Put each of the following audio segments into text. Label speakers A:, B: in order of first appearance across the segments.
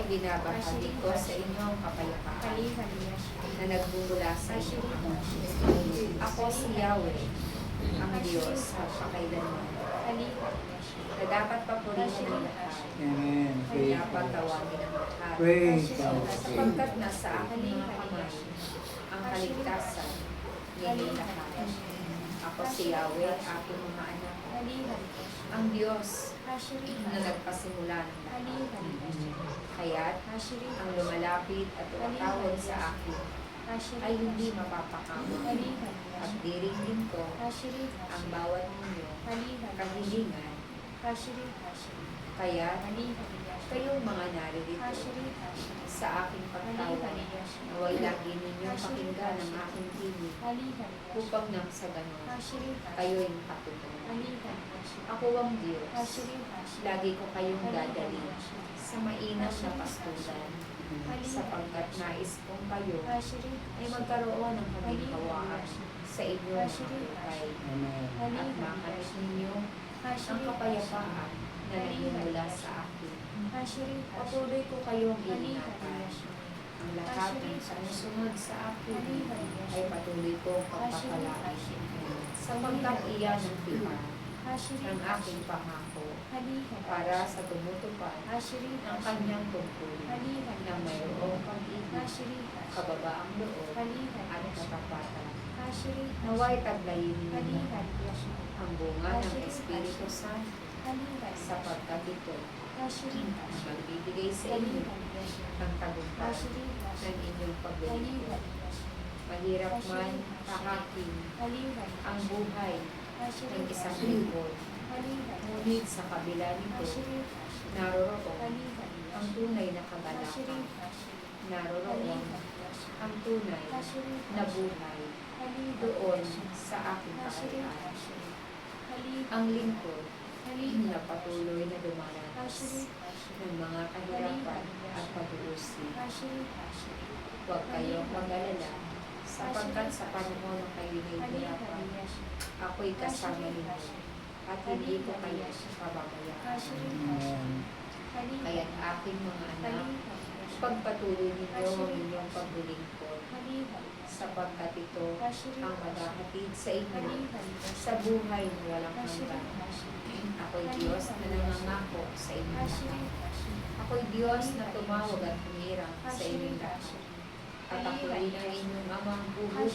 A: binabahagi ko sa inyo ang kapayapaan na nagbumula sa inyo. Ako si Yahweh, ang Diyos, magpakailanman, na dapat papurihin ng lahat.
B: Amen. Praise
A: Dapat
B: God.
A: tawagin ang lahat.
B: Praise God.
A: Sapagkat nasa aking mga kamay ang kaligtasan, nililahat. Ako si Yahweh, aking mga anak, ang Diyos na nagpasimula ng lahat. Kaya't ang lumalapit at tumatawag sa akin ay hindi mapapakawa. At diringin ko ang bawat ninyo kahilingan. Kaya kayong mga naririto sa aking pagtawag, naway lagi ninyong pakinggan ang aking tinig upang nang sa ganon kayo'y makatutunan. Ako ang Diyos, lagi ko kayong dadalhin sa mainam na pastulan, sapagkat nais kong kayo ay magkaroon ng kaginhawaan sa inyong mga buhay
B: Amen.
A: at makamit ninyo ang kapayapaan na nagmumula sa akin. Patuloy ko kayong iingatan. Ang lahat ng sumusunod sa akin ay patuloy kong pagpapalain, sapagkat iyan ang tipan ng aking pangako para sa tumutupad ng kanyang tungkulin na mayroong pag-ibig, kababaang loob at katapatan. Naway taglayin ninyo ang bunga ng Espiritu Santo, sapagkat ito ang magbibigay sa inyo ng tagumpay ng inyong paglilingkod. Mahirap man tahakin ang buhay ng isang lingkod, ngunit sa kabila nito, naroroon ang tunay na kagalakan. Naroroon ang tunay na buhay doon sa aking kaharian. Ang lingkod na patuloy na dumaranas ng mga kahirapan at pag-uusig. Huwag kayong mag-alala, sapagkat sa panahon ng kayo'y nahihirapan, ako'y kasama ninyo at hindi ko kayo pababayaan.
B: Amen.
A: Kaya't aking mga anak, pagpatuloy ninyo ang inyong paglilingkod, sapagkat ito ang maghahatid sa inyo sa buhay na walang hanggan. Ako'y Diyos na nangangako sa inyo lahat. Ako'y Diyos na tumawag at humirang sa inyong lahat. At ako'y ng inyong amang bubuho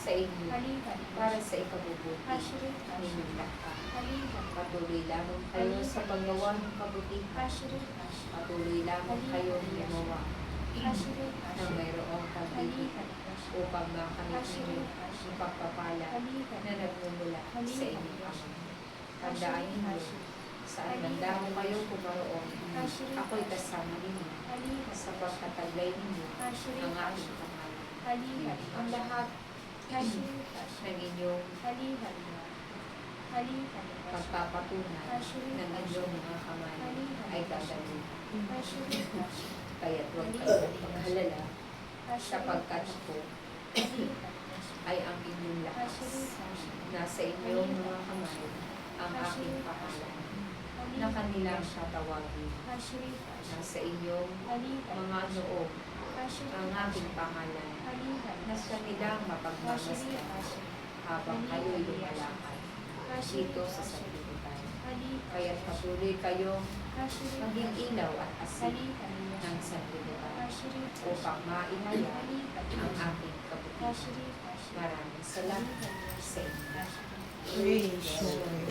A: sa inyo para sa ikabubuti ninyong lahat. Patuloy lamang kayo sa paggawa ng kabutihan. Patuloy lamang kayong gumawa ng mayroong pag-ibig upang makamit ninyo ang pagpapala na nagmumula sa inyong Ama. Tandaan ninyo, saan man daw kayo pumaroon, ako'y kasama ninyo sa pagkataglay ninyo ang aking pangalan. Ang lahat ng inyong pagpapatunay ng inyong mga kamay ay gagawin. Kaya't huwag kayong mag-alala, sapagkat ako ay ang inyong lakas. Nasa inyong mga kamay ang aking pangalan na kanilang tatawagin. Nasa inyong mga noo ang aking pangalan na kanilang mapagmamasdan habang kayo'y lumalakad dito sa sanlibutan. Kaya't patuloy kayong maging ilaw at asin ng sanlibutan upang maihayag ang aking kabutihan. Maraming salamat sa inyo.
B: Praise God.